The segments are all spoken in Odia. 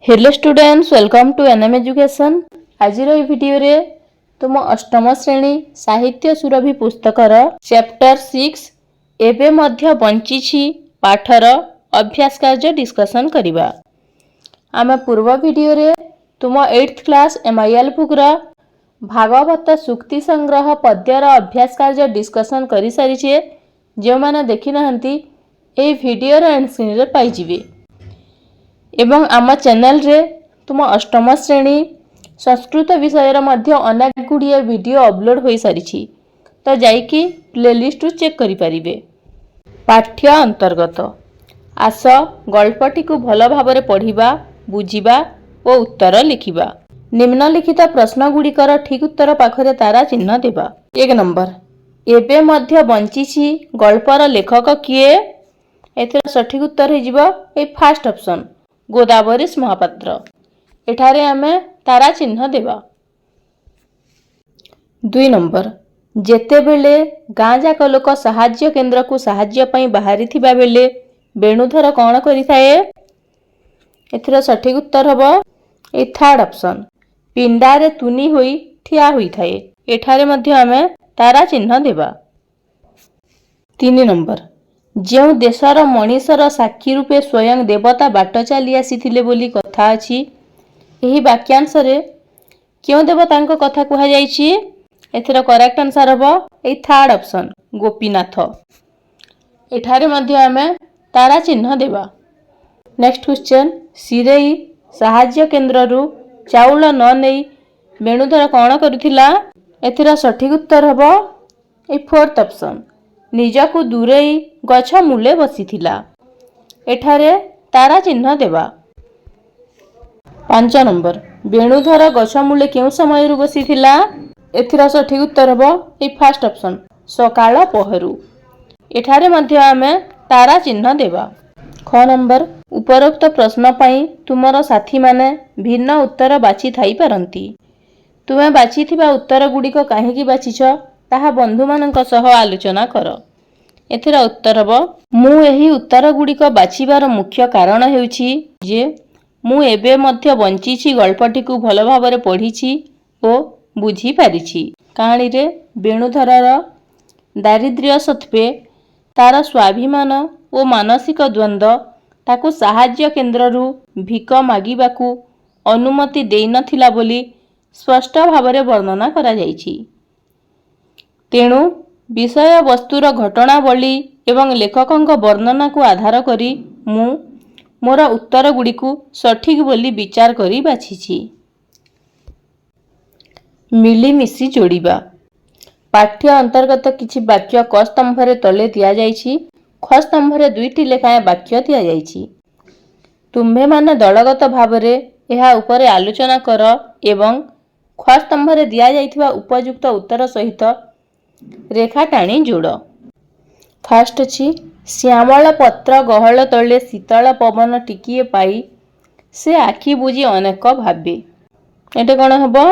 Hello students, welcome to NM education. आज वीडियो रे तुम अष्टम श्रेणी साहित्य सुरभि पुस्तकर चैप्टर 6 एबे मध्य बंचिछि पाठर अभ्यास कार्य डिस्कशन करिबा। आमे पूर्व वीडियो रे तुम 8th क्लास एमआईएल बुक रा भागवत सूक्ति संग्रह पद्यर अभ्यास कार्य डिस्कशन करि सारिछे। जे माने देखि नहंती ए वीडियो रा एंड स्क्रीन रे पाई जिवे एवं आम चैनल रे तुम अष्टम श्रेणी संस्कृत विषय मध्य अनेक गुड़िए वीडियो अपलोड हो सारी तो जाइकी प्लेलिस्ट चेक करि परिबे। पाठ्य अंतर्गत आस गल्पटी को भल भाव पढ़िबा, बुझिबा और उत्तर लिखिबा। निम्नलिखित प्रश्न गुड़िकर ठीक उत्तर पाखरे तारा चिन्ह देबा। 1 नंबर, एबे मध्य बंचिछि गल्पर लेखक किए? एथर सठिक उत्तर हो जिवो ए फर्स्ट ऑप्शन गोदावरीश महापात्र। एठारे आमे तारा चिन्ह देबा। 2 नंबर, जेतेबेले गाँ जाक लोक साहाय्य केन्द्र को साहाय्य पई बाहरी थिबा बेले वेणुधर कौन करिथाए? एथर सठिक उत्तर हबो ए थर्ड ऑप्शन पिंडारे तुनी होई ठिया होई थाए। एठारे मध्य आमे तारा चिन्ह देबा। 3 नंबर, जेउ देशर मनीषर साक्षी रूपे स्वयं देवता बाट चली आसीथिले बोली कथा अछि, एही वाक्यांश रे क्यों देवतांक कथा कहा जाइछि? एथर करेक्ट आंसर हबो ए थर्ड ऑप्शन गोपीनाथ। एठारे मध्य आमे तारा चिन्ह देबा। नेक्स्ट क्वेश्चन, सिरेई साहाय्य केन्द्ररू चाउल न नेई वेणुधर कौन करुथिला? एथर सठिक उत्तर हबो ए फोर्थ ऑप्शन निजकु दूरेई गछ मूले बसिथिला। एठारे तारा चिन्ह देबा। 5 नंबर, वेणुधर गछ मूले केउ समय बसिथिला? एथिरा सठिक उत्तर हबो ए फर्स्ट ऑप्शन सकाळ पहरु। एठारे मध्य आमे तारा चिन्ह देबा। 6 नंबर, उपरोक्त प्रश्न पई तुमर साथी माने भिन्न उत्तर बाछि थाई परंती। तुमे बाछिथिबा उत्तर गुड़िक काहेकि बाछिछ ताहा बंधु मानक सह आलोचना कर। एथिरा उत्तर हबो मु एही उत्तर गुड़िक बाछिबार मुख्य कारण हेउछि जे मु एबे मध्य बंचिछि गल्पटी को भल भाव पढ़िछि ओ बुझी पारिछि। कहानी रे वेणुधरर दारिद्र्य सत्वे तार स्वाभिमान ओ मानसिक द्वंद्व ताकू साहाय्य केन्द्ररू भिक मागिबाकू अनुमति देई नथिला बोली स्पष्ट भाव वर्णना करा जाइछि। तेणु विषय वस्तुर घटनावली एवं लेखकंक वर्णना को आधार करी मु मोर उत्तर गुड़िकु सठिक बोली विचार करी बाछिछि। मिलीमिशी जोड़िबा। पाठ्य अंतर्गत किछि वाक्य क स्तंभरे तले दिया जाइछि, ख स्तंभरे 2टी लेखाएं वाक्य दिया जाइछि। तुम्भे माने दलगत भावरे एहा उपरे आलोचना कर एवं ख स्तंभरे दिया जाइथिबा उपयुक्त उत्तर सहित रेखा टाणी जोड़। फास्ट अछि श्यामल पत्र गहल तले शीतल पवन टिकिए पाई से आखि बुझी अनेक भाबे। एटा कोन हबो?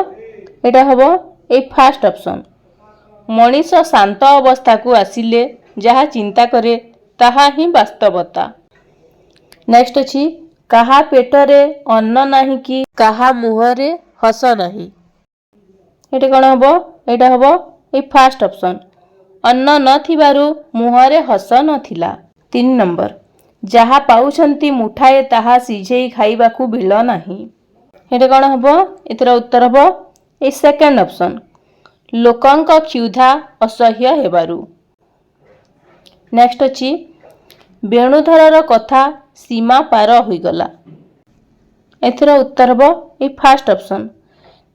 एटा हबो ए फर्स्ट ऑप्शन मनीष शांत अवस्था को आसिले जहा चिंता करे ताहा ही वास्तवता। नेक्स्ट अछि कहा पेटरे अन्न नाही कि कहा मुहरे हस नाही। एटा कोन हबो? एटा हबो ए फर्स्ट ऑप्शन अन्न न थिबारु मुहरे हस नथिला। 3 नंबर, जहा पाउछंती मुठाए ताहा सिझेई खाइबाकू भिल नाही। एटा कोन हबो? एतर उत्तर हबो ए सेकंड ऑप्शन लोकंक क्षुधा असह्य हेबारु। नेक्स्ट अछि वेणुधरर कथा सीमा पार होइगला। एथर उत्तर हबो ए फर्स्ट ऑप्शन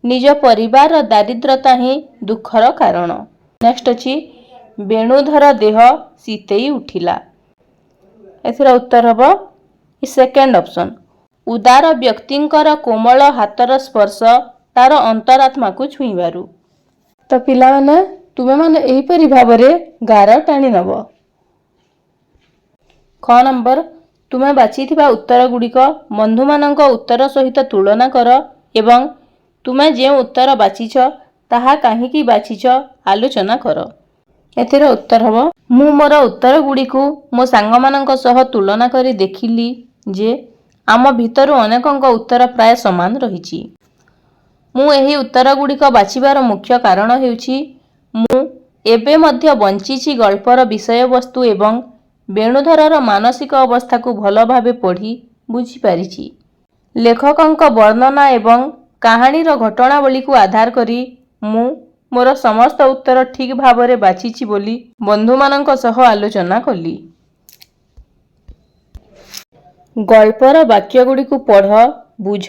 निज परिवार दारिद्रता ही दुखर कारण। नेक्स्ट अछि वेणुधर देह शीतेई उठिला। एथर उत्तर हबो ए सेकंड ऑप्शन उदार व्यक्तिंकर कोमल हातर स्पर्श तार अंतरात्मा को छुईबारु। तो पिला माने तुमे माने एही परि भाबरे गार टाणी नबो। ख नंबर, तुमे बाछिथिबा उत्तर गुड़िक बंधु मानक उत्तर सहित तुलना कर एवं तुमे जे उत्तर बाछिछ ताहा काहेकि बाछिछ आलोचना कर। एथिर उत्तर हबो मु मोर उत्तर गुड़िकु मो सांग मानक सह तुलना करी देखिली जे ଆମ ଭିତରୁ ଅନେକଙ୍କ ଉତ୍ତର ପ୍ରାୟ ସମାନ ରହିଛି। ମୁଁ ଏହି ଉତ୍ତରଗୁଡ଼ିକ ବାଛିବାର ମୁଖ୍ୟ କାରଣ ହେଉଛି ମୁଁ ଏବେ ମଧ୍ୟ ବଞ୍ଚିଛି ଗଳ୍ପର ବିଷୟବସ୍ତୁ ଏବଂ ବେଣୁଧରର ମାନସିକ ଅବସ୍ଥାକୁ ଭଲ ଭାବେ ପଢ଼ି ବୁଝିପାରିଛି। ଲେଖକଙ୍କ ବର୍ଣ୍ଣନା ଏବଂ କାହାଣୀର ଘଟଣାବଳୀକୁ ଆଧାର କରି ମୁଁ ମୋର ସମସ୍ତ ଉତ୍ତର ଠିକ୍ ଭାବରେ ବାଛିଛି ବୋଲି ବନ୍ଧୁମାନଙ୍କ ସହ ଆଲୋଚନା କଲି। ଗଳ୍ପର ବାକ୍ୟଗୁଡ଼ିକୁ ପଢ଼, ବୁଝ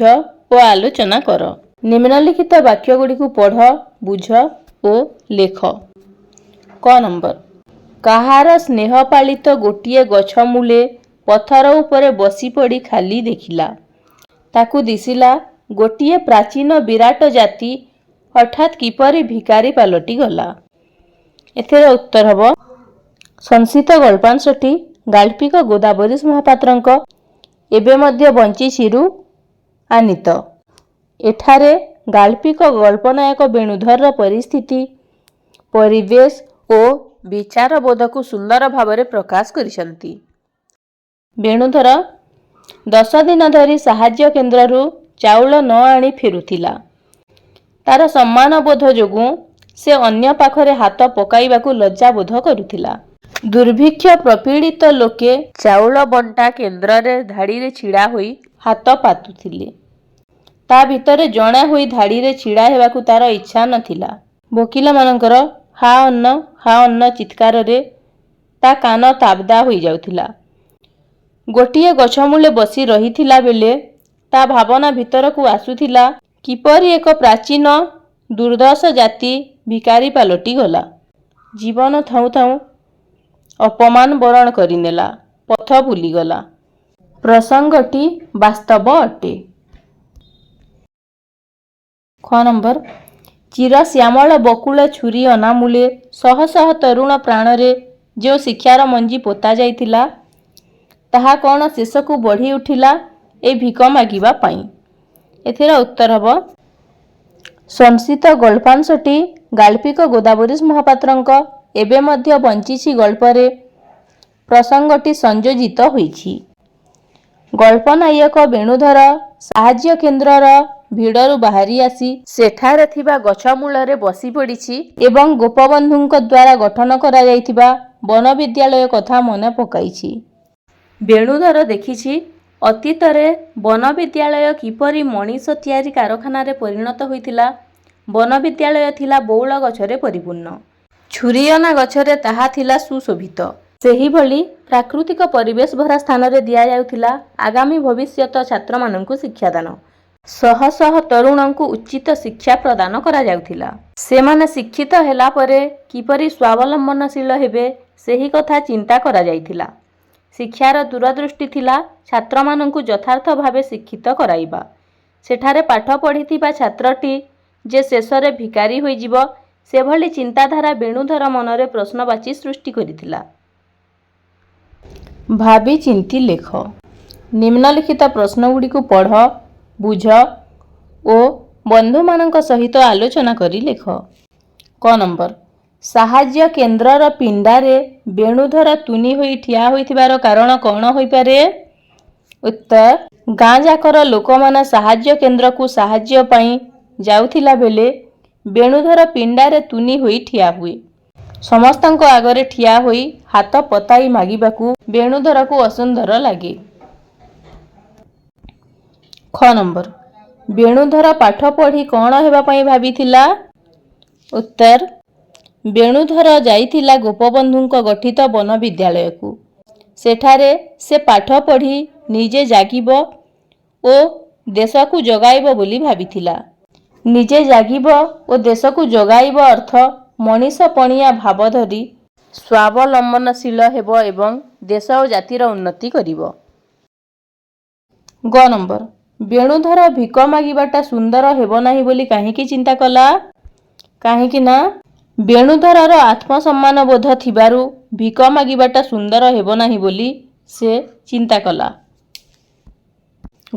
ଓ ଆଲୋଚନା କର। ନିମ୍ନଲିଖିତ ବାକ୍ୟଗୁଡ଼ିକୁ ପଢ଼, ବୁଝ ଓ ଲେଖ। କ ନମ୍ବର। କାହାର ସ୍ନେହପାଳିତ ଗୋଟିଏ ଗଛ ମୂଳେ ପଥର ଉପରେ ବସିପଡ଼ି ଖାଲି ଦେଖିଲା। ତାକୁ ଦିଶିଲା ଗୋଟିଏ ପ୍ରାଚୀନ ବିରାଟ ଜାତି ହଠାତ୍ କିପରି ଭିକାରୀ ପାଲଟିଗଲା। ଏଥିର ଉତ୍ତର ହେବ ସଂଶିତ ଗଳ୍ପାଂଶଟି ଗାଳ୍ପିକ ଗୋଦାବରୀଶ ମହାପାତ୍ରଙ୍କ ଏବେ ମଧ୍ୟ ବଞ୍ଚିଛିରୁ ଆନୀତ। ଏଠାରେ ଗାଳ୍ପିକ ଗଳ୍ପନାୟକ ବେଣୁଧରର ପରିସ୍ଥିତି, ପରିବେଶ ଓ ବିଚାରବୋଧକୁ ସୁନ୍ଦର ଭାବରେ ପ୍ରକାଶ କରିଛନ୍ତି। ବେଣୁଧର 10 ଦିନ ଧରି ସାହାଯ୍ୟ କେନ୍ଦ୍ରରୁ ଚାଉଳ ନ ଆଣି ଫେରୁଥିଲା। ତାର ସମ୍ମାନବୋଧ ଯୋଗୁଁ ସେ ଅନ୍ୟ ପାଖରେ ହାତ ପକାଇବାକୁ ଲଜ୍ଜା ବୋଧ କରୁଥିଲା। ଦୁର୍ଭିକ୍ଷ ପ୍ରପୀଡ଼ିତ ଲୋକେ ଚାଉଳ ବଣ୍ଟା କେନ୍ଦ୍ରରେ ଧାଡ଼ିରେ ଛିଡ଼ା ହୋଇ ହାତ ପାତୁଥିଲେ। ତା ଭିତରେ ଜଣେ ହୋଇ ଧାଡ଼ିରେ ଛିଡ଼ା ହେବାକୁ ତାର ଇଚ୍ଛା ନଥିଲା। ଭୋକିଲାମାନଙ୍କର ହା ଅନ୍ନ ଚିତ୍କାରରେ ତା କାନ ତାବଦା ହୋଇଯାଉଥିଲା। ଗୋଟିଏ ଗଛମୂଳେ ବସି ରହିଥିଲା ବେଳେ ତା ଭାବନା ଭିତରକୁ ଆସୁଥିଲା କିପରି ଏକ ପ୍ରାଚୀନ ଦୁର୍ଦ୍ଧର୍ଷ ଜାତି ଭିକାରୀ ପାଲଟିଗଲା। ଜୀବନ ଥାଉଁ ଥାଉଁ ଅପମାନ ବରଣ କରିନେଲା, ପଥ ଭୁଲିଗଲା। ପ୍ରସଙ୍ଗଟି ବାସ୍ତବ ଅଟେ। ଖ ନମ୍ବର। ଚିର ଶ୍ୟାମଳ ବକୁଳ ଛୁରୀ ଅନାମୂଳେ ଶହ ଶହ ତରୁଣ ପ୍ରାଣରେ ଯେଉଁ ଶିକ୍ଷାର ମଞ୍ଜି ପୋତା ଯାଇଥିଲା, ତାହା କ'ଣ ଶେଷକୁ ବଢ଼ି ଉଠିଲା ଏ ଭିକ ମାଗିବା ପାଇଁ? ଏଥିର ଉତ୍ତର ହେବ ସଂଶିତ ଗଳ୍ପାଂଶଟି ଗାଳ୍ପିକ ଗୋଦାବରୀଶ ମହାପାତ୍ରଙ୍କ ଏବେ ମଧ୍ୟ ବଞ୍ଚିଛି ଗଳ୍ପରେ ପ୍ରସଙ୍ଗଟି ସଂଯୋଜିତ ହୋଇଛି। ଗଳ୍ପନାୟକ ବେଣୁଧର ସାହାଯ୍ୟ କେନ୍ଦ୍ରର ଭିଡ଼ରୁ ବାହାରି ଆସି ସେଠାରେ ଥିବା ଗଛ ମୂଳରେ ବସି ପଡ଼ିଛି ଏବଂ ଗୋପବନ୍ଧୁଙ୍କ ଦ୍ୱାରା ଗଠନ କରାଯାଇଥିବା ବନବିଦ୍ୟାଳୟ କଥା ମନେ ପକାଇଛି। ବେଣୁଧର ଦେଖିଛି ଅତୀତରେ ବନବିଦ୍ୟାଳୟ କିପରି ମଣିଷ ତିଆରି କାରଖାନାରେ ପରିଣତ ହୋଇଥିଲା। ବନବିଦ୍ୟାଳୟ ଥିଲା ବଉଳ ଗଛରେ ପରିପୂର୍ଣ୍ଣ। ଛୁରିଅନା ଗଛରେ ତାହା ଥିଲା ସୁଶୋଭିତ। ସେହିଭଳି ପ୍ରାକୃତିକ ପରିବେଶ ଭରା ସ୍ଥାନରେ ଦିଆଯାଉଥିଲା ଆଗାମୀ ଭବିଷ୍ୟତ ଛାତ୍ରମାନଙ୍କୁ ଶିକ୍ଷାଦାନ। ଶହ ଶହ ତରୁଣଙ୍କୁ ଉଚିତ ଶିକ୍ଷା ପ୍ରଦାନ କରାଯାଉଥିଲା। ସେମାନେ ଶିକ୍ଷିତ ହେଲା ପରେ କିପରି ସ୍ୱାବଲମ୍ବନଶୀଳ ହେବେ, ସେହି କଥା ଚିନ୍ତା କରାଯାଇଥିଲା। ଶିକ୍ଷାର ଦୂରଦୃଷ୍ଟି ଥିଲା ଛାତ୍ରମାନଙ୍କୁ ଯଥାର୍ଥ ଭାବେ ଶିକ୍ଷିତ କରାଇବା। ସେଠାରେ ପାଠ ପଢ଼ିଥିବା ଛାତ୍ରଟି ଯେ ଶେଷରେ ଭିକାରୀ ହୋଇଯିବ, ସେଭଳି ଚିନ୍ତାଧାରା ବେଣୁଧର ମନରେ ପ୍ରଶ୍ନବାଚୀ ସୃଷ୍ଟି କରିଥିଲା। ଭାବି ଚିନ୍ତି ଲେଖ। ନିମ୍ନଲିଖିତ ପ୍ରଶ୍ନଗୁଡ଼ିକୁ ପଢ଼, ବୁଝ ଓ ବନ୍ଧୁମାନଙ୍କ ସହିତ ଆଲୋଚନା କରି ଲେଖ। କ ନମ୍ବର। ସାହାଯ୍ୟ କେନ୍ଦ୍ରର ପିଣ୍ଡାରେ ବେଣୁଧର ତୁନି ହୋଇ ଠିଆ ହୋଇଥିବାର କାରଣ କ'ଣ ହୋଇପାରେ? ଉତ୍ତର। ଗାଁ ଯାକର ଲୋକମାନେ ସାହାଯ୍ୟ କେନ୍ଦ୍ରକୁ ସାହାଯ୍ୟ ପାଇଁ ଯାଉଥିଲା ବେଳେ ବେଣୁଧର ପିଣ୍ଡାରେ ତୁନି ହୋଇ ଠିଆ ହୁଏ। ସମସ୍ତଙ୍କ ଆଗରେ ଠିଆ ହୋଇ ହାତ ପତାଇ ମାଗିବାକୁ ବେଣୁଧରକୁ ଅସୁନ୍ଦର ଲାଗେ। ଖ ନମ୍ବର। ବେଣୁଧର ପାଠ ପଢ଼ି କ'ଣ ହେବା ପାଇଁ ଭାବିଥିଲା? ଉତ୍ତର। ବେଣୁଧର ଯାଇଥିଲା ଗୋପବନ୍ଧୁଙ୍କ ଗଠିତ ବନବିଦ୍ୟାଳୟକୁ। ସେଠାରେ ସେ ପାଠ ପଢ଼ି ନିଜେ ଜାଗିବ ଓ ଦେଶକୁ ଜଗାଇବ ବୋଲି ଭାବିଥିଲା। ନିଜେ ଜାଗିବ ଓ ଦେଶକୁ ଜଗାଇବ ଅର୍ଥ ମଣିଷପଣିଆ ଭାବ ଧରି ସ୍ୱାବଲମ୍ବନଶୀଳ ହେବ ଏବଂ ଦେଶ ଓ ଜାତିର ଉନ୍ନତି କରିବ। ଗ ନମ୍ବର। ବେଣୁଧର ଭିକ ମାଗିବାଟା ସୁନ୍ଦର ହେବ ନାହିଁ ବୋଲି କାହିଁକି ଚିନ୍ତା କଲା? କାହିଁକି ନା ବେଣୁଧରର ଆତ୍ମସମ୍ମାନ ବୋଧ ଥିବାରୁ ଭିକ ମାଗିବାଟା ସୁନ୍ଦର ହେବ ନାହିଁ ବୋଲି ସେ ଚିନ୍ତା କଲା।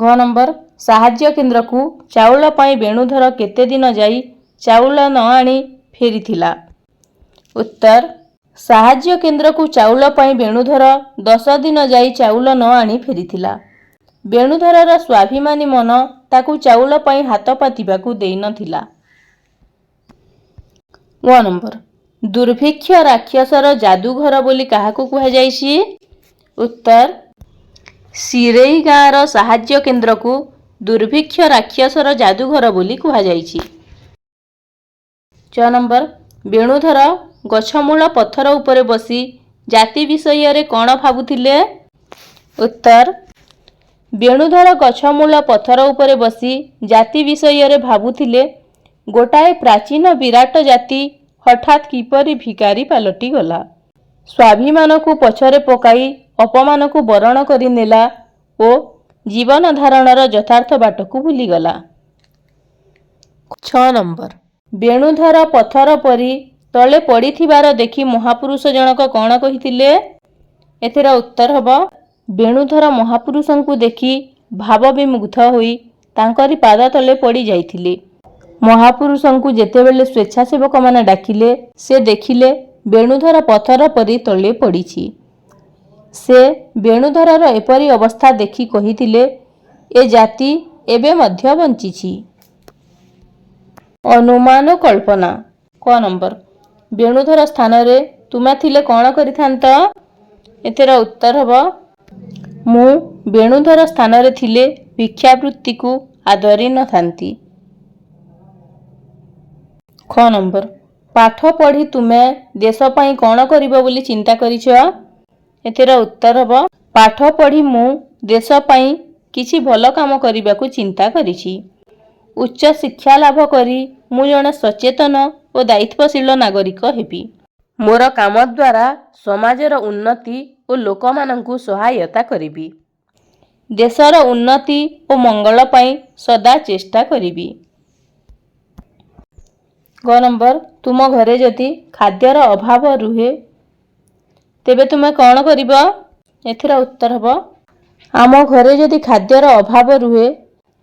ଘ ନମ୍ବର। ସାହାଯ୍ୟ କେନ୍ଦ୍ରକୁ ଚାଉଳ ପାଇଁ ବେଣୁଧର କେତେ ଦିନ ଯାଇ ଚାଉଳ ନ ଆଣି ଫେରିଥିଲା? ଉତ୍ତର। ସାହାଯ୍ୟ କେନ୍ଦ୍ରକୁ ଚାଉଳ ପାଇଁ ବେଣୁଧର 10 ଦିନ ଯାଇ ଚାଉଳ ନ ଆଣି ଫେରିଥିଲା। ବେଣୁଧରର ସ୍ୱାଭିମାନୀ ମନ ତାକୁ ଚାଉଳ ପାଇଁ ହାତ ପାତିବାକୁ ଦେଇନଥିଲା। 1 ନମ୍ବର ଦୁର୍ଭିକ୍ଷ ରାକ୍ଷସର ଯାଦୁଘର ବୋଲି କାହାକୁ କୁହାଯାଇଛି? ଉତ୍ତର ଶିରେଇ ଗାଁର ସାହାଯ୍ୟ କେନ୍ଦ୍ରକୁ ଦୁର୍ଭିକ୍ଷ ରାକ୍ଷସର ଯାଦୁଘର ବୋଲି କୁହାଯାଇଛି। 6 ନମ୍ବର ବେଣୁଧର ଗଛମୂଳ ପଥର ଉପରେ ବସି ଜାତି ବିଷୟରେ କ'ଣ ଭାବୁଥିଲେ? ଉତ୍ତର ବେଣୁଧର ଗଛମୂଳ ପଥର ଉପରେ ବସି ଜାତି ବିଷୟରେ ଭାବୁଥିଲେ ଗୋଟାଏ ପ୍ରାଚୀନ ବିରାଟ ଜାତି ହଠାତ୍ କିପରି ଭିକାରୀ ପାଲଟିଗଲା, ସ୍ୱାଭିମାନକୁ ପଛରେ ପକାଇ ଅପମାନକୁ ବରଣ କରିନେଲା ଓ ଜୀବନ ଧାରଣର ଯଥାର୍ଥ ବାଟକୁ ଭୁଲିଗଲା। 6 ନମ୍ବର ବେଣୁଧର ପଥର ପରି ତଳେ ପଡ଼ିଥିବାର ଦେଖି ମହାପୁରୁଷ ଜଣକ କ'ଣ କହିଥିଲେ? ଏଥିର ଉତ୍ତର ହେବ ବେଣୁଧର ମହାପୁରୁଷଙ୍କୁ ଦେଖି ଭାବବିମୁଗ୍ଧ ହୋଇ ତାଙ୍କରି ପାଦ ତଳେ ପଡ଼ି ଯାଇଥିଲେ। ମହାପୁରୁଷଙ୍କୁ ଯେତେବେଳେ ସ୍ୱେଚ୍ଛାସେବକମାନେ ଡାକିଲେ ସେ ଦେଖିଲେ ବେଣୁଧର ପଥର ପରି ତଳେ ପଡ଼ିଛି। ସେ ବେଣୁଧରର ଏପରି ଅବସ୍ଥା ଦେଖି କହିଥିଲେ ଏ ଜାତି ଏବେ ମଧ୍ୟ ବଞ୍ଚିଛି। ଅନୁମାନ କଳ୍ପନା। କ ନମ୍ବର ବେଣୁଧର ସ୍ଥାନରେ ତୁମେ ଥିଲେ କ'ଣ କରିଥାନ୍ତ? ଏଥିର ଉତ୍ତର ହେବ ମୁଁ ବେଣୁଧର ସ୍ଥାନରେ ଥିଲେ ଭିକ୍ଷାବୃତ୍ତିକୁ ଆଦରି ନଥାନ୍ତି। ଖ ନମ୍ବର ପାଠ ପଢ଼ି ତୁମେ ଦେଶ ପାଇଁ କ'ଣ କରିବ ବୋଲି ଚିନ୍ତା କରିଛ? ଏଥିର ଉତ୍ତର ହେବ ପାଠ ପଢ଼ି ମୁଁ ଦେଶ ପାଇଁ କିଛି ଭଲ କାମ କରିବାକୁ ଚିନ୍ତା କରିଛି। ଉଚ୍ଚ ଶିକ୍ଷା ଲାଭ କରି ମୁଁ ଜଣେ ସଚେତନ ଓ ଦାୟିତ୍ୱଶୀଳ ନାଗରିକ ହେବି। ମୋର କାମ ଦ୍ୱାରା ସମାଜର ଉନ୍ନତି ଓ ଲୋକମାନଙ୍କୁ ସହାୟତା କରିବି। ଦେଶର ଉନ୍ନତି ଓ ମଙ୍ଗଳ ପାଇଁ ସଦା ଚେଷ୍ଟା କରିବି। ଗ ନମ୍ବର ତୁମ ଘରେ ଯଦି ଖାଦ୍ୟର ଅଭାବ ରୁହେ ତେବେ ତୁମେ କ'ଣ କରିବ? ଏଥିର ଉତ୍ତର ହେବ ଆମ ଘରେ ଯଦି ଖାଦ୍ୟର ଅଭାବ ରୁହେ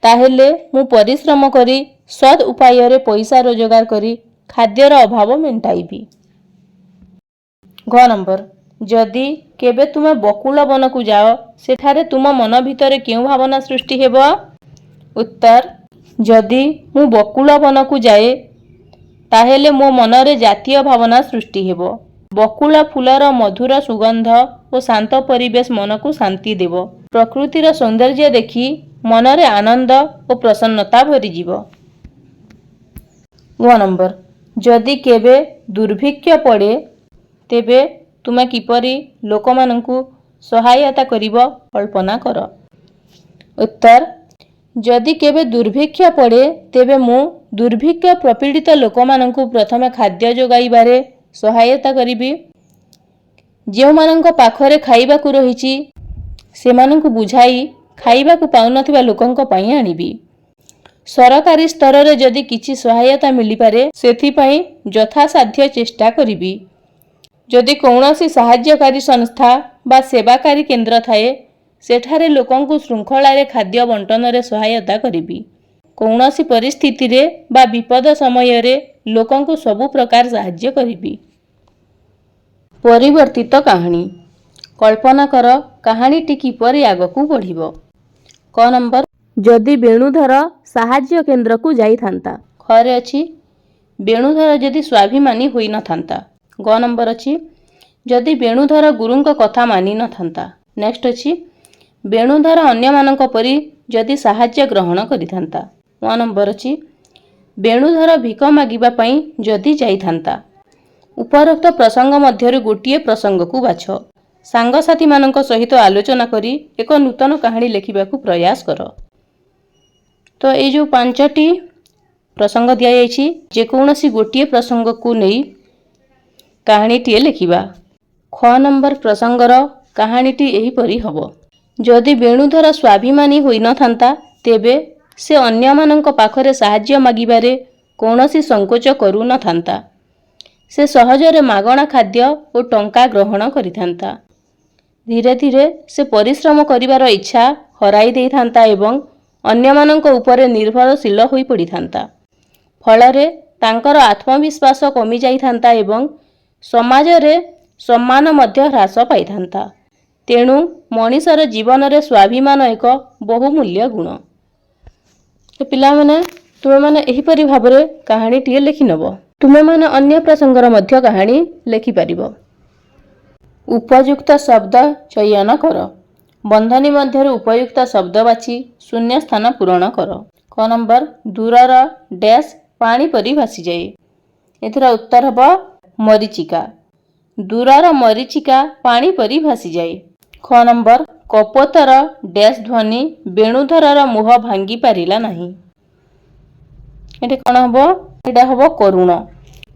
ତାହେଲେ ମୁଁ ପରିଶ୍ରମ କରି ସଦ୍ ଉପାୟରେ ପଇସା ରୋଜଗାର କରି ଖାଦ୍ୟର ଅଭାବ ମେଣ୍ଟାଇବି। ଘ ନମ୍ବର ଯଦି କେବେ ତୁମେ ବକୁଳ ବନକୁ ଯାଅ ସେଠାରେ ତୁମ ମନ ଭିତରେ କେଉଁ ଭାବନା ସୃଷ୍ଟି ହେବ? ଉତ୍ତର ଯଦି ମୁଁ ବକୁଳ ବନକୁ ଯାଏ ତାହେଲେ ମୋ ମନରେ ଜାତୀୟ ଭାବନା ସୃଷ୍ଟି ହେବ। ବକୁଳ ଫୁଲର ମଧୁର ସୁଗନ୍ଧ ଓ ଶାନ୍ତ ପରିବେଶ ମନକୁ ଶାନ୍ତି ଦେବ। ପ୍ରକୃତିର ସୌନ୍ଦର୍ଯ୍ୟ ଦେଖି ମନରେ ଆନନ୍ଦ ଓ ପ୍ରସନ୍ନତା ଭରିଯିବ। ଗ ନମ୍ବର ଯଦି କେବେ ଦୁର୍ଭିକ୍ଷ ପଡ଼େ ତେବେ ତୁମେ କିପରି ଲୋକମାନଙ୍କୁ ସହାୟତା କରିବ କଳ୍ପନା କର। ଉତ୍ତର ଯଦି କେବେ ଦୁର୍ଭିକ୍ଷ ପଡ଼େ ତେବେ ମୁଁ ଦୁର୍ଭିକ୍ଷ ପ୍ରପୀଡ଼ିତ ଲୋକମାନଙ୍କୁ ପ୍ରଥମେ ଖାଦ୍ୟ ଯୋଗାଇବାରେ ସହାୟତା କରିବି। ଯେଉଁମାନଙ୍କ ପାଖରେ ଖାଇବାକୁ ରହିଛି ସେମାନଙ୍କୁ ବୁଝାଇ ଖାଇବାକୁ ପାଉନଥିବା ଲୋକଙ୍କ ପାଇଁ ଆଣିବି। ସରକାରୀ ସ୍ତରରେ ଯଦି କିଛି ସହାୟତା ମିଳିପାରେ ସେଥିପାଇଁ ଯଥାସାଧ୍ୟ ଚେଷ୍ଟା କରିବି। ଯଦି କୌଣସି ସାହାଯ୍ୟକାରୀ ସଂସ୍ଥା ବା ସେବାକାରୀ କେନ୍ଦ୍ର ଥାଏ ସେଠାରେ ଲୋକଙ୍କୁ ଶୃଙ୍ଖଳାରେ ଖାଦ୍ୟ ବଣ୍ଟନରେ ସହାୟତା କରିବି। କୌଣସି ପରିସ୍ଥିତିରେ ବା ବିପଦ ସମୟରେ ଲୋକଙ୍କୁ ସବୁ ପ୍ରକାର ସାହାଯ୍ୟ କରିବି। ପରିବର୍ତ୍ତିତ କାହାଣୀ। କଳ୍ପନା କର କାହାଣୀଟି କିପରି ଆଗକୁ ବଢ଼ିବ। କ ନମ୍ବର ଯଦି ବେଣୁଧର ସାହାଯ୍ୟ କେନ୍ଦ୍ରକୁ ଯାଇଥାନ୍ତା। ଖରେ ଅଛି ବେଣୁଧର ଯଦି ସ୍ୱାଭିମାନୀ ହୋଇନଥାନ୍ତା। ଗ ନମ୍ବର ଅଛି ଯଦି ବେଣୁଧର ଗୁରୁଙ୍କ କଥା ମାନିନଥାନ୍ତା। ନେକ୍ସଟ ଅଛି ବେଣୁଧର ଅନ୍ୟମାନଙ୍କ ପରି ଯଦି ସାହାଯ୍ୟ ଗ୍ରହଣ କରିଥାନ୍ତା। 1 ନମ୍ବର ଅଛି ବେଣୁଧର ଭିକ ମାଗିବା ପାଇଁ ଯଦି ଯାଇଥାନ୍ତା। ଉପରୋକ୍ତ ପ୍ରସଙ୍ଗ ମଧ୍ୟରୁ ଗୋଟିଏ ପ୍ରସଙ୍ଗକୁ ବାଛ। ସାଙ୍ଗସାଥୀମାନଙ୍କ ସହିତ ଆଲୋଚନା କରି ଏକ ନୂତନ କାହାଣୀ ଲେଖିବାକୁ ପ୍ରୟାସ କର। ତ ଏଇ ଯେଉଁ 5ଟି ପ୍ରସଙ୍ଗ ଦିଆଯାଇଛି ଯେକୌଣସି ଗୋଟିଏ ପ୍ରସଙ୍ଗକୁ ନେଇ କାହାଣୀଟିଏ ଲେଖିବା। ଖ ନମ୍ବର ପ୍ରସଙ୍ଗର କାହାଣୀଟି ଏହିପରି ହେବ। ଯଦି ବେଣୁଧର ସ୍ୱାଭିମାନୀ ହୋଇନଥାନ୍ତା ତେବେ ସେ ଅନ୍ୟମାନଙ୍କ ପାଖରେ ସାହାଯ୍ୟ ମାଗିବାରେ କୌଣସି ସଂକୋଚ କରୁନଥାନ୍ତା। ସେ ସହଜରେ ମାଗଣା ଖାଦ୍ୟ ଓ ଟଙ୍କା ଗ୍ରହଣ କରିଥାନ୍ତା। ଧୀରେ ଧୀରେ ସେ ପରିଶ୍ରମ କରିବାର ଇଚ୍ଛା ହରାଇ ଦେଇଥାନ୍ତା ଏବଂ ଅନ୍ୟମାନଙ୍କ ଉପରେ ନିର୍ଭରଶୀଳ ହୋଇ ପଡ଼ିଥାନ୍ତା। ଫଳରେ ତାଙ୍କର ଆତ୍ମବିଶ୍ୱାସ କମିଯାଇଥାନ୍ତା ଏବଂ ସମାଜରେ ସମ୍ମାନ ମଧ୍ୟ ହ୍ରାସ ପାଇଥାନ୍ତା। ତେଣୁ ମଣିଷର ଜୀବନରେ ସ୍ୱାଭିମାନ ଏକ ବହୁମୂଲ୍ୟ ଗୁଣ। ତ ପିଲାମାନେ ତୁମେମାନେ ଏହିପରି ଭାବରେ କାହାଣୀଟିଏ ଲେଖିନେବ। ତୁମେମାନେ ଅନ୍ୟ ପ୍ରସଙ୍ଗର ମଧ୍ୟ କାହାଣୀ ଲେଖିପାରିବ। ଉପଯୁକ୍ତ ଶବ୍ଦ ଚୟନ କର। ବନ୍ଧନୀ ମଧ୍ୟରୁ ଉପଯୁକ୍ତ ଶବ୍ଦ ବାଛି ଶୂନ୍ୟ ସ୍ଥାନ ପୂରଣ କର। କ ନମ୍ବର ଦୂରର ଡ୍ୟାସ୍ ପାଣି ପରି ଭାସିଯାଏ। ଏଥିର ଉତ୍ତର ହେବ ମରିଚିକା। ଦୂରର ମରିଚିକା ପାଣି ପରି ଭାସିଯାଏ। ଖ ନମ୍ବର କପୋତର ଡ୍ୟାସ୍ ଧ୍ୱନି ବେଣୁଧରର ମୁହ ଭାଙ୍ଗି ପାରିଲା ନାହିଁ। ଏଠି କ'ଣ ହେବ? ଏଇଟା ହେବ କରୁଣ।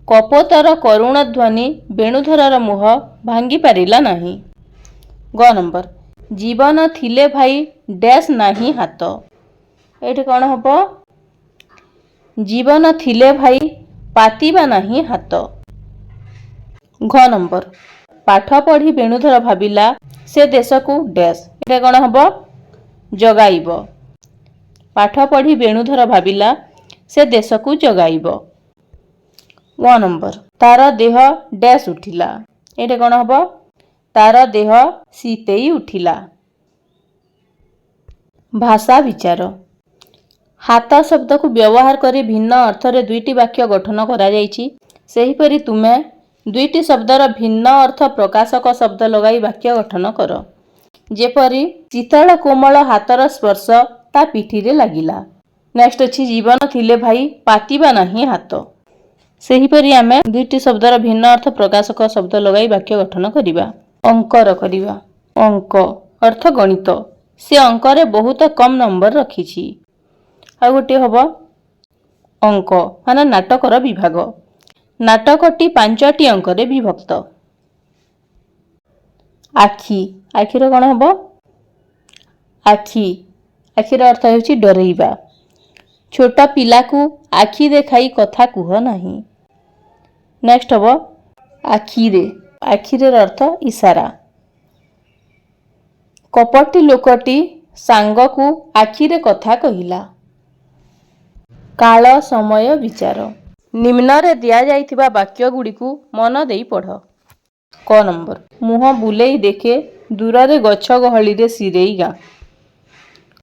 କପୋତର କରୁଣ ଧ୍ୱନି ବେଣୁଧରର ମୁହ ଭାଙ୍ଗି ପାରିଲା ନାହିଁ। ଗ ନମ୍ବର ଜୀବନ ଥିଲେ ଭାଇ ଡ୍ୟାସ୍ ନାହିଁ ହାତ। ଏଇଠି କ'ଣ ହେବ? ଜୀବନ ଥିଲେ ଭାଇ ପାତିବା ନାହିଁ ହାତ। ଘ ନମ୍ବର ପାଠ ପଢ଼ି ବେଣୁଧର ଭାବିଲା ସେ ଦେଶକୁ ଡ୍ୟାସ୍। ଏଇଟା କ'ଣ ହେବ? ଜଗାଇବ। ପାଠ ପଢ଼ି ବେଣୁଧର ଭାବିଲା ସେ ଦେଶକୁ ଜଗାଇବ। ୱ ନମ୍ବର ତାର ଦେହ ଡ୍ୟାସ୍ ଉଠିଲା। ଏଇଟା କ'ଣ ହେବ? ତାର ଦେହ ଶୀତେଇ ଉଠିଲା। ଭାଷା ବିଚାର। ହାତ ଶବ୍ଦକୁ ବ୍ୟବହାର କରି ଭିନ୍ନ ଅର୍ଥରେ ଦୁଇଟି ବାକ୍ୟ ଗଠନ କରାଯାଇଛି। ସେହିପରି ତୁମେ ଦୁଇଟି ଶବ୍ଦର ଭିନ୍ନ ଅର୍ଥ ପ୍ରକାଶକ ଶବ୍ଦ ଲଗାଇ ବାକ୍ୟ ଗଠନ କର। ଯେପରି ଶୀତଳ କୋମଳ ହାତର ସ୍ପର୍ଶ ତା ପିଠିରେ ଲାଗିଲା। ନେକ୍ସଟ ଅଛି ଜୀବନ ଥିଲେ ଭାଇ ପାତିବା ନାହିଁ ହାତ। ସେହିପରି ଆମେ ଦୁଇଟି ଶବ୍ଦର ଭିନ୍ନ ଅର୍ଥ ପ୍ରକାଶକ ଶବ୍ଦ ଲଗାଇ ବାକ୍ୟ ଗଠନ କରିବା। ଅଙ୍କର କରିବା। ଅଙ୍କ ଅର୍ଥ ଗଣିତ। ସେ ଅଙ୍କରେ ବହୁତ କମ୍ ନମ୍ବର ରଖିଛି। ଆଉ ଗୋଟିଏ ହେବ ଅଙ୍କ ମାନେ ନାଟକର ବିଭାଗ। ନାଟକଟି 5ଟି ଅଙ୍କରେ ବିଭକ୍ତ। ଆଖି ଆଖିର କ'ଣ ହେବ? ଆଖି ଆଖିର ଅର୍ଥ ହେଉଛି ଡରେଇବା। ଛୋଟ ପିଲାକୁ ଆଖି ଦେଖାଇ କଥା କୁହ ନାହିଁ। ନେକ୍ସଟ ହେବ ଆଖିରେ ଆଖିରେ ଅର୍ଥ ଇସାରା। କପଟି ଲୋକଟି ସାଙ୍ଗକୁ ଆଖିରେ କଥା କହିଲା। କାଳ ସମୟ ବିଚାର। ନିମ୍ନରେ ଦିଆଯାଇଥିବା ବାକ୍ୟ ଗୁଡ଼ିକୁ ମନ ଦେଇ ପଢ଼। କ ନମ୍ବର ମୁହଁ ବୁଲେଇ ଦେଖେ ଦୂରରେ ଗଛ ଗହଳିରେ ସିରେଇ ଗାଁ।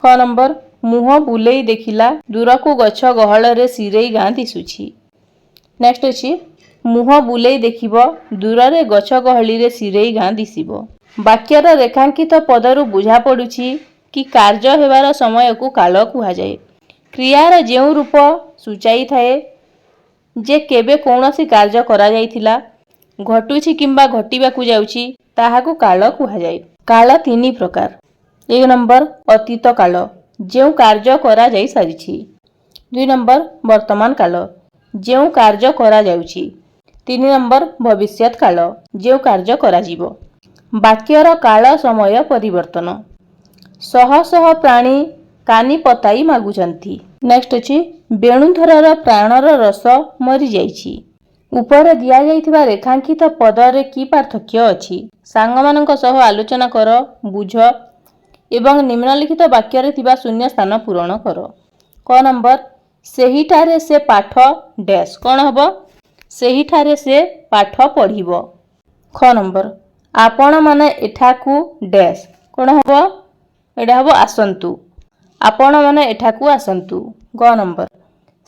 କ ନମ୍ବର ମୁହଁ ବୁଲେଇ ଦେଖିଲା ଦୂରକୁ ଗଛ ଗହଳରେ ସିରେଇ ଗାଁ ଦିଶୁଛି। ନେକ୍ସଟ ଅଛି ମୁହଁ ବୁଲେଇ ଦେଖିବ ଦୂରରେ ଗଛ ଗହଳିରେ ସିରେଇ ଗାଁ ଦିଶିବ। ବାକ୍ୟର ରେଖାଙ୍କିତ ପଦରୁ ବୁଝାପଡ଼ୁଛି କି କାର୍ଯ୍ୟ ହେବାର ସମୟକୁ କାଳ କୁହାଯାଏ। କ୍ରିୟାର ଯେଉଁ ରୂପ ସୂଚାଇଥାଏ ଯେ କେବେ କୌଣସି କାର୍ଯ୍ୟ କରାଯାଇଥିଲା, ଘଟୁଛି କିମ୍ବା ଘଟିବାକୁ ଯାଉଛି ତାହାକୁ କାଳ କୁହାଯାଏ। କାଳ 3 ପ୍ରକାର। 1 ନମ୍ବର ଅତୀତ କାଳ ଯେଉଁ କାର୍ଯ୍ୟ କରାଯାଇ ସାରିଛି। 2 ନମ୍ବର ବର୍ତ୍ତମାନ କାଳ ଯେଉଁ କାର୍ଯ୍ୟ କରାଯାଉଛି। 3 ନମ୍ବର ଭବିଷ୍ୟତ କାଳ ଯେଉଁ କାର୍ଯ୍ୟ କରାଯିବ। ବାକ୍ୟର କାଳ ସମୟ ପରିବର୍ତ୍ତନ। ଶହ ଶହ ପ୍ରାଣୀ କାନି ପତାଇ ମାଗୁଛନ୍ତି। ନେକ୍ସଟ ଅଛି ବେଣୁଧରର ପ୍ରାଣର ରସ ମରିଯାଇଛି। ଉପରେ ଦିଆଯାଇଥିବା ରେଖାଙ୍କିତ ପଦରେ କି ପାର୍ଥକ୍ୟ ଅଛି? ସାଙ୍ଗମାନଙ୍କ ସହ ଆଲୋଚନା କର, ବୁଝ ଏବଂ ନିମ୍ନଲିଖିତ ବାକ୍ୟରେ ଥିବା ଶୂନ୍ୟ ସ୍ଥାନ ପୂରଣ କର। କ ନମ୍ବର ସେହିଠାରେ ସେ ପାଠ ଡ୍ୟାସ୍। କ'ଣ ହେବ? ସେହିଠାରେ ସେ ପାଠ ପଢ଼ିବ। ଖ ନମ୍ବର ଆପଣମାନେ ଏଠାକୁ ଡ୍ୟାସ୍। କ'ଣ ହେବ? ଏଇଟା ହେବ ଆସନ୍ତୁ। ଆପଣମାନେ ଏଠାକୁ ଆସନ୍ତୁ। ଗ ନମ୍ବର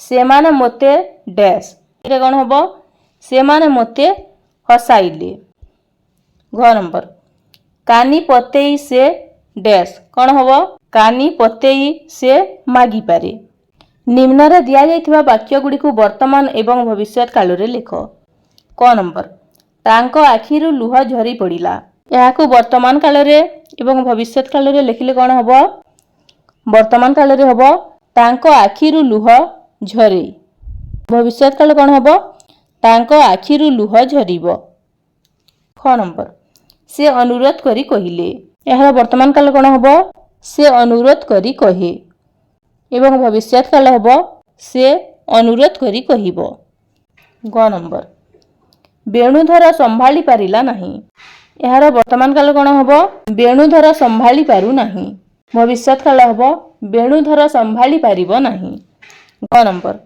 ସେମାନେ ମୋତେ ଡ୍ୟାସ୍। ଏଇଟା କ'ଣ ହେବ? ସେମାନେ ମୋତେ ହସାଇଲେ। ଘ ନମ୍ବର କାନି ପତେଇ ସେ ଡ୍ୟାସ୍। କ'ଣ ହେବ? କାନି ପତେଇ ସେ ମାଗିପାରେ। ନିମ୍ନରେ ଦିଆଯାଇଥିବା ବାକ୍ୟ ଗୁଡ଼ିକୁ ବର୍ତ୍ତମାନ ଏବଂ ଭବିଷ୍ୟତ କାଳରେ ଲେଖ। କ ନମ୍ବର ତାଙ୍କ ଆଖିରୁ ଲୁହ ଝରି ପଡ଼ିଲା। ଏହାକୁ ବର୍ତ୍ତମାନ କାଳରେ ଏବଂ ଭବିଷ୍ୟତ କାଳରେ ଲେଖିଲେ କ'ଣ ହେବ? ବର୍ତ୍ତମାନ କାଳରେ ହେବ ତାଙ୍କ ଆଖିରୁ ଲୁହ ଝରେ। ଭବିଷ୍ୟତ କାଳ କ'ଣ ହେବ? ତାଙ୍କ ଆଖିରୁ ଲୁହ ଝରିବ। ଖ ନମ୍ବର ସେ ଅନୁରୋଧ କରି କହିଲେ। ଏହାର ବର୍ତ୍ତମାନ କାଳ କ'ଣ ହେବ? ସେ ଅନୁରୋଧ କରି କହେ। ଏବଂ ଭବିଷ୍ୟତ କାଳ ହେବ ସେ ଅନୁରୋଧ କରି କହିବ। ଗ ନମ୍ବର ବେଣୁଧର ସମ୍ଭାଳି ପାରିଲା ନାହିଁ। ଏହାର ବର୍ତ୍ତମାନ କାଳ କ'ଣ ହେବ? ବେଣୁଧର ସମ୍ଭାଳି ପାରୁନାହିଁ। ଭବିଷ୍ୟତ କାଳ ହେବ ବେଣୁଧର ସମ୍ଭାଳି ପାରିବ ନାହିଁ। ଗ ନମ୍ବର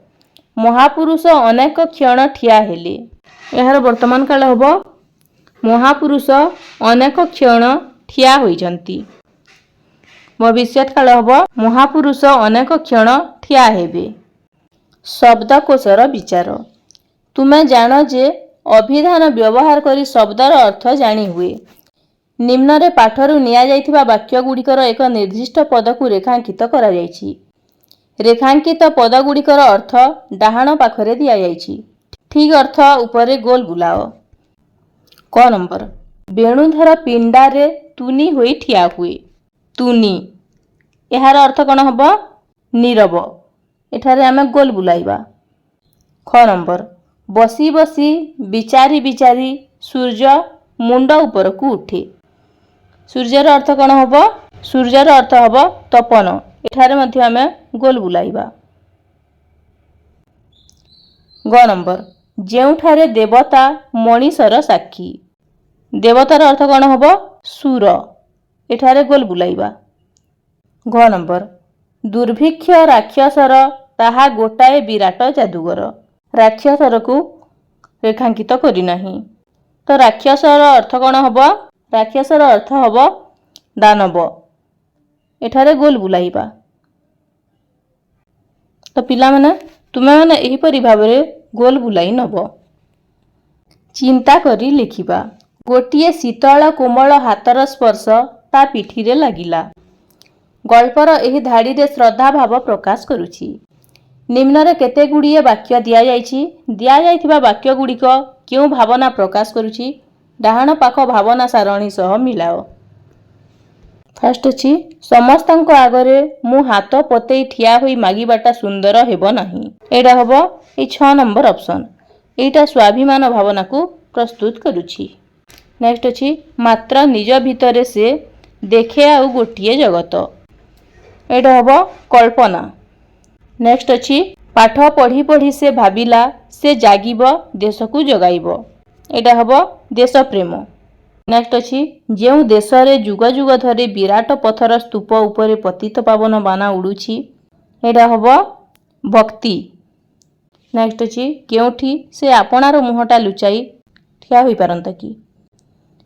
ମହାପୁରୁଷ ଅନେକ କ୍ଷଣ ଠିଆ ହେଲେ। ଏହାର ବର୍ତ୍ତମାନ କାଳ ହେବ ମହାପୁରୁଷ ଅନେକ କ୍ଷଣ ଠିଆ ହୋଇଛନ୍ତି। ଭବିଷ୍ୟତ କାଳ ହେବ ମହାପୁରୁଷ ଅନେକ କ୍ଷଣ ଠିଆ ହେବେ। ଶବ୍ଦକୋଷର ବିଚାର। ତୁମେ ଜାଣ ଯେ ଅଭିଧାନ ବ୍ୟବହାର କରି ଶବ୍ଦର ଅର୍ଥ ଜାଣି ହୁଏ। ନିମ୍ନରେ ପାଠରୁ ନିଆଯାଇଥିବା ବାକ୍ୟଗୁଡ଼ିକର ଏକ ନିର୍ଦ୍ଦିଷ୍ଟ ପଦକୁ ରେଖାଙ୍କିତ କରାଯାଇଛି। ରେଖାଙ୍କିତ ପଦଗୁଡ଼ିକର ଅର୍ଥ ଡାହାଣ ପାଖରେ ଦିଆଯାଇଛି। ଠିକ୍ ଅର୍ଥ ଉପରେ ଗୋଲ ବୁଲାଅ। କ ନମ୍ବର। ବେଣୁଧର ପିଣ୍ଡାରେ ତୁନି ହୋଇ ଠିଆ ହୁଏ। ତୁନି, ଏହାର ଅର୍ଥ କ'ଣ ହେବ? ନୀରବ। ଏଠାରେ ଆମେ ଗୋଲ ବୁଲାଇବା। ଖ ନମ୍ବର। ବସି ବସି ବିଚାରି ବିଚାରି ସୂର୍ଯ୍ୟ ମୁଣ୍ଡ ଉପରକୁ ଉଠେ। ସୂର୍ଯ୍ୟର ଅର୍ଥ କ'ଣ ହେବ? ସୂର୍ଯ୍ୟର ଅର୍ଥ ହେବ ତପନ। ଏଠାରେ ମଧ୍ୟ ଆମେ ଗୋଲ ବୁଲାଇବା। ଗ ନମ୍ବର। ଯେଉଁଠାରେ ଦେବତା ମଣିଷର ସାକ୍ଷୀ। ଦେବତାର ଅର୍ଥ କ'ଣ ହେବ? ସୁର। ଏଠାରେ ଗୋଲ ବୁଲାଇବା। ଘ ନମ୍ବର। ଦୁର୍ଭିକ୍ଷ ରାକ୍ଷସର ତାହା ଗୋଟାଏ ବିରାଟ ଯାଦୁଘର। ରାକ୍ଷସରକୁ ରେଖାଙ୍କିତ କରିନାହିଁ। ତ ରାକ୍ଷସର ଅର୍ଥ କ'ଣ ହେବ? ରାକ୍ଷସର ଅର୍ଥ ହେବ ଦାନବ। ଏଠାରେ ଗୋଲ ବୁଲାଇବା। ତ ପିଲାମାନେ ତୁମେମାନେ ଏହିପରି ଭାବରେ ଗୋଲ ବୁଲାଇ ନେବ। ଚିନ୍ତା କରି ଲେଖିବା। ଗୋଟିଏ ଶୀତଳ କୋମଳ ହାତର ସ୍ପର୍ଶ ତା ପିଠିରେ ଲାଗିଲା। ଗଳ୍ପର ଏହି ଧାଡ଼ିରେ ଶ୍ରଦ୍ଧାଭାବ ପ୍ରକାଶ କରୁଛି। ନିମ୍ନରେ କେତେଗୁଡ଼ିଏ ବାକ୍ୟ ଦିଆଯାଇଛି। ଦିଆଯାଇଥିବା ବାକ୍ୟଗୁଡ଼ିକ କେଉଁ ଭାବନା ପ୍ରକାଶ କରୁଛି? ଡାହାଣ ପାଖ ଭାବନା ସାରଣୀ ସହ ମିଳାଅ। ଫାଷ୍ଟ ଅଛି, ସମସ୍ତଙ୍କ ଆଗରେ ମୁଁ ହାତ ପତେଇ ଠିଆ ହୋଇ ମାଗିବାଟା ସୁନ୍ଦର ହେବ ନାହିଁ। ଏଇଟା ହେବ ଏଇ 6 ନମ୍ବର ଅପସନ୍। ଏଇଟା ସ୍ୱାଭିମାନ ଭାବନାକୁ ପ୍ରସ୍ତୁତ କରୁଛି। ନେକ୍ସଟ ଅଛି, ମାତ୍ର ନିଜ ଭିତରେ ସେ ଦେଖେ ଆଉ ଗୋଟିଏ ଜଗତ। ଏଇଟା ହେବ କଳ୍ପନା। ନେକ୍ସଟ ଅଛି, ପାଠ ପଢ଼ି ପଢ଼ି ସେ ଭାବିଲା ସେ ଜାଗିବ ଦେଶକୁ ଜଗାଇବ। ଏଇଟା ହେବ ଦେଶପ୍ରେମ। ନେକ୍ସଟ ଅଛି, ଯେଉଁ ଦେଶରେ ଯୁଗ ଯୁଗ ଧରି ବିରାଟ ପଥର ସ୍ତୂପ ଉପରେ ପତିତପାବନ ବାନା ଉଡ଼ୁଛି। ଏଇଟା ହେବ ଭକ୍ତି। ନେକ୍ସଟ ଅଛି, କେଉଁଠି ସେ ଆପଣାର ମୁହଁଟା ଲୁଚାଇ ଠିଆ ହୋଇପାରନ୍ତା କି?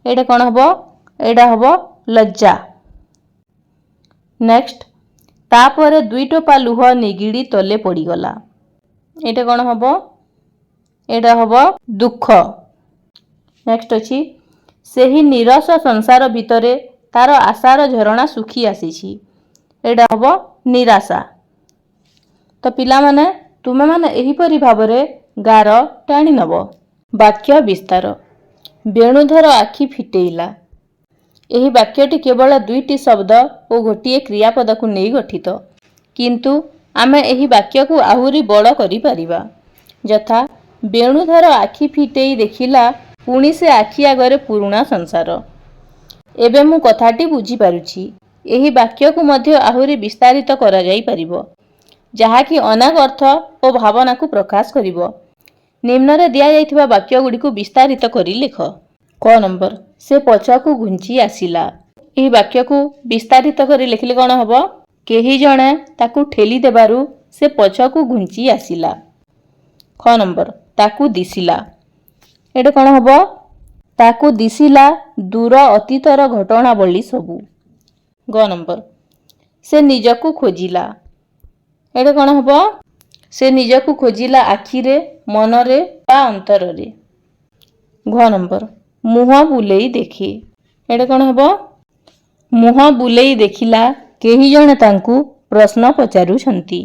ଏଇଟା କ'ଣ ହେବ? ଏଇଟା ହେବ ଲଜ୍ଜା। ନେକ୍ସଟ, ତାପରେ 2 ଟୋପା ଲୁହ ନିଗିଡ଼ି ତଳେ ପଡ଼ିଗଲା। ଏଇଟା କ'ଣ ହେବ? ଏଇଟା ହେବ ଦୁଃଖ। ନେକ୍ସଟ ଅଛି, ସେହି ନିରସ ସଂସାର ଭିତରେ ତାର ଆଶାର ଝରଣା ଶୁଖି ଆସିଛି। ଏଇଟା ହେବ ନିରାଶା। ତ ପିଲାମାନେ ତୁମେମାନେ ଏହିପରି ଭାବରେ ଗାର ଟାଣି ନେବ। ବାକ୍ୟ ବିସ୍ତାର। ବେଣୁଧର ଆଖି ଫିଟେଇଲା। ଏହି ବାକ୍ୟଟି କେବଳ 2ଟି ଶବ୍ଦ ଓ ଗୋଟିଏ କ୍ରିୟାପଦକୁ ନେଇ ଗଠିତ। କିନ୍ତୁ ଆମେ ଏହି ବାକ୍ୟକୁ ଆହୁରି ବଡ଼ କରିପାରିବା। ଯଥା, ବେଣୁଧର ଆଖି ଫିଟେଇ ଦେଖିଲା ପୁଣି ସେ ଆଖି ଆଗରେ ପୁରୁଣା ସଂସାର। ଏବେ ମୁଁ କଥାଟି ବୁଝିପାରୁଛି। ଏହି ବାକ୍ୟକୁ ମଧ୍ୟ ଆହୁରି ବିସ୍ତାରିତ କରାଯାଇପାରିବ, ଯାହାକି ଅନେକ ଅର୍ଥ ଓ ଭାବନାକୁ ପ୍ରକାଶ କରିବ। ନିମ୍ନରେ ଦିଆଯାଇଥିବା ବାକ୍ୟଗୁଡ଼ିକୁ ବିସ୍ତାରିତ କରି ଲେଖ। କ ନମ୍ବର। ସେ ପଛକୁ ଘୁଞ୍ଚି ଆସିଲା। ଏହି ବାକ୍ୟକୁ ବିସ୍ତାରିତ କରି ଲେଖିଲେ କ'ଣ ହେବ? କେହି ଜଣେ ତାକୁ ଠେଲି ଦେବାରୁ ସେ ପଛକୁ ଘୁଞ୍ଚି ଆସିଲା। ଖ ନମ୍ବର। ତାକୁ ଦିଶିଲା। ଏଇଟା କ'ଣ ହେବ? ତାକୁ ଦିଶିଲା ଦୂର ଅତୀତର ଘଟଣାବଳୀ ସବୁ। ଗ ନମ୍ବର। ସେ ନିଜକୁ ଖୋଜିଲା। ଏଇଟା କ'ଣ ହେବ? ସେ ନିଜକୁ ଖୋଜିଲା ଆଖିରେ, ମନରେ ବା ଅନ୍ତରରେ। ଘ ନମ୍ବର। ମୁହଁ ବୁଲେଇ ଦେଖେ। ଏଇଟା କ'ଣ ହେବ? ମୁହଁ ବୁଲେଇ ଦେଖିଲା କେହି ଜଣେ ତାଙ୍କୁ ପ୍ରଶ୍ନ ପଚାରୁଛନ୍ତି।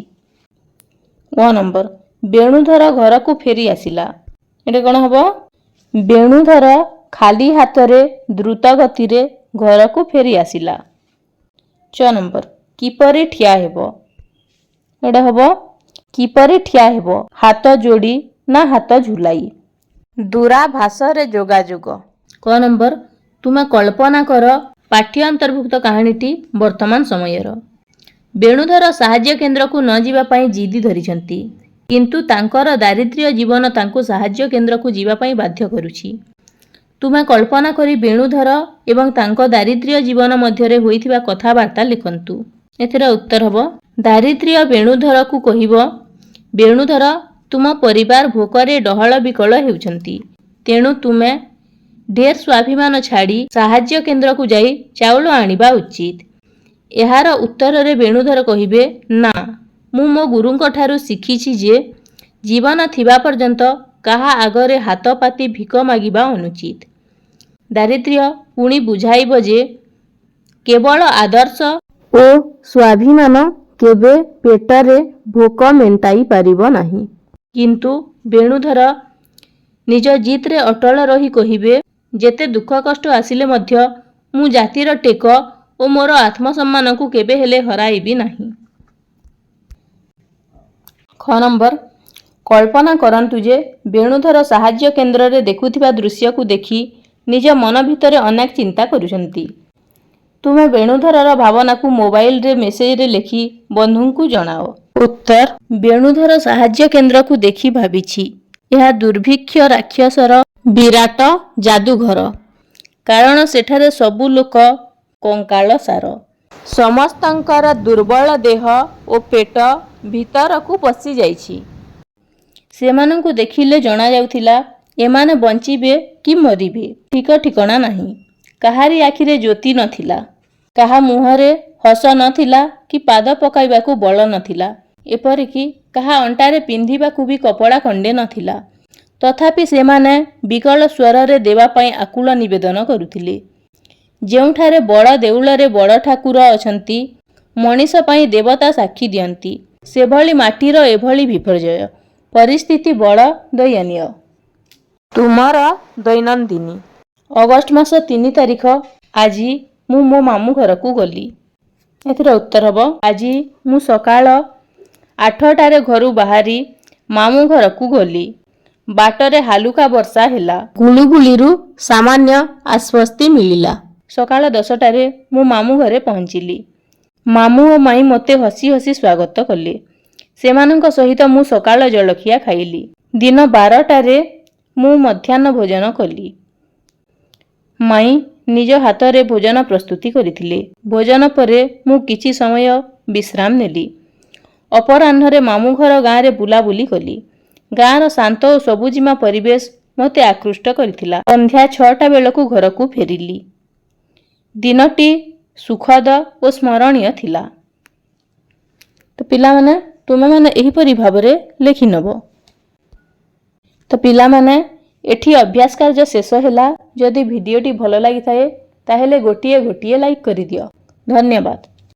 ଗ ନମ୍ବର। ବେଣୁଧର ଘରକୁ ଫେରି ଆସିଲା। ଏଇଟା କ'ଣ ହେବ? ବେଣୁଧର ଖାଲି ହାତରେ ଦ୍ରୁତ ଗତିରେ ଘରକୁ ଫେରି ଆସିଲା। ଚ ନମ୍ବର। କିପରି ଠିଆ ହେବ? ଏଇଟା ହେବ କିପରି ଠିଆ ହେବ? ହାତ ଯୋଡ଼ି ନା ହାତ ଝୁଲାଇ? ଦୂରାଭାସରେ ଯୋଗାଯୋଗ। କ ନମ୍ବର। ତୁମେ କଳ୍ପନା କର ପାଠ୍ୟ ଅନ୍ତର୍ଭୁକ୍ତ କାହାଣୀଟି ବର୍ତ୍ତମାନ ସମୟର। ବେଣୁଧର ସାହାଯ୍ୟ କେନ୍ଦ୍ରକୁ ନ ଯିବା ପାଇଁ ଜିଦି ଧରିଛନ୍ତି, କିନ୍ତୁ ତାଙ୍କର ଦାରିଦ୍ର୍ୟ ଜୀବନ ତାଙ୍କୁ ସାହାଯ୍ୟ କେନ୍ଦ୍ରକୁ ଯିବା ପାଇଁ ବାଧ୍ୟ କରୁଛି। ତୁମେ କଳ୍ପନା କରି ବେଣୁଧର ଏବଂ ତାଙ୍କ ଦାରିଦ୍ର୍ୟ ଜୀବନ ମଧ୍ୟରେ ହୋଇଥିବା କଥାବାର୍ତ୍ତା ଲେଖନ୍ତୁ। ଏଥିର ଉତ୍ତର ହେବ, ଦାରିଦ୍ର୍ୟ ବେଣୁଧରକୁ କହିବ, ବେଣୁଧର, ତୁମ ପରିବାର ଭୋକରେ ଡହଳ ବିକଳ ହେଉଛନ୍ତି, ତେଣୁ ତୁମେ ढेर स्वाभिमान छाड़ी साहाଯ୍य केन्द्र को जाई चाउल आनिबा उचित। एहार उत्तर रे वेणुधर कहिबे ना मु मो गुरुंक ठारू शिखिछि जे जीवन थिबा पर्यंत काहा आगरे हाथ पाती भिक मागिबा अनुचित। दारिद्र्य पुणी बुझाइब जे केवल आदर्श ओ स्वाभिमान केबे पेटरे भोक मेंटाई पारिब नाही। किंतु वेणुधर निज जित्रे अटल रही कहिबे जेते दुख कष्ट आसिले मध्य मु जातिर टेक ओ मोर आत्मसम्मान को केबे हेले हराइबी नाही। ख नंबर कल्पना करंतु जे वेणुधर साहाଯ୍य केन्द्र रे देखुथिबा दृश्य को देखि निज मन भितरे अनेक चिंता करुछंती। तुमे वेणुधरर भावना को मोबाइल रे मेसेज रे लिखि बंधु को जणाओ। उत्तर वेणुधर साहाଯ୍य केन्द्र को देखि भाबिछि यह दुर्भिक्ष राक्षसर विराट जादूघर। कारण सेठारे सबु लोक कंकाल सार समस्तंकर दुर्बल देह ओ पेट भीतर को पशि जाइछि। सेमानंकु देखिले जणा जाउथिला एमाने बंचिबे कि मरिबे ठीक ठिकणा नाही। काहारी आखिरे ज्योति नथिला, काहा मुहरे हस नथिला कि पाद पकाइबाकू बल नथिला, एपरिकी काहा अंटारे पिंधिबाकू भी कपड़ा खंडे नथिला। तथापि सेमाने विकल स्वରରେ देवा पई आकुल निवेदन करुथिले। जेउठारे बड़ देउଳରେ बड़ ठाकुर अछंती मनीष पई देवता साक्षी दियंती सेभଳି माटीर एभଳି विपर्जय परिस्थिति बड़ दयनीय। तुमर दैनंदिनी अगस्ट मास 3 तारिख आज मु मो मामू घर को गली। एथिर उत्तर हबो आज मु सकाळ 8टारे घरु बाहरी मामू घर को गली। बाटरे हालुका वर्षा हेला, गुळुगुळीरू सामान्य आश्वस्ति मिलिला। सकाळ 10टारे मु मामू घरे पहुंचिली। मामू ओ माई मते हसी हसी स्वागत कले। सेमानंक सहित मु सकाळ जलखिया खाइली। दिन 12टारे मु मध्याह्न भोजन कली। माई निज हाथरे भोजन प्रस्तुति करिथिले। भोजन परे मु किछि समय विश्राम नेली। अपराह्नरे मामू घर गाँव बुलाबुली कली। गाँवर शांत और सबुजिमा परिवेश मते आकृष्ट करिथिला। संध्या 6टा बेलकू घर को फेरिली। दिनटी सुखद और स्मरणीय थिला। तो पिला माने तुमे माने एहिपरि भाबरे लेखि नबो। तो पिला माने एठी अभ्यास कार्य शेष होला। जदि भिडियोटी भल लागि थाए ताहेले गोटिए लाइक करि दियो। धन्यवाद।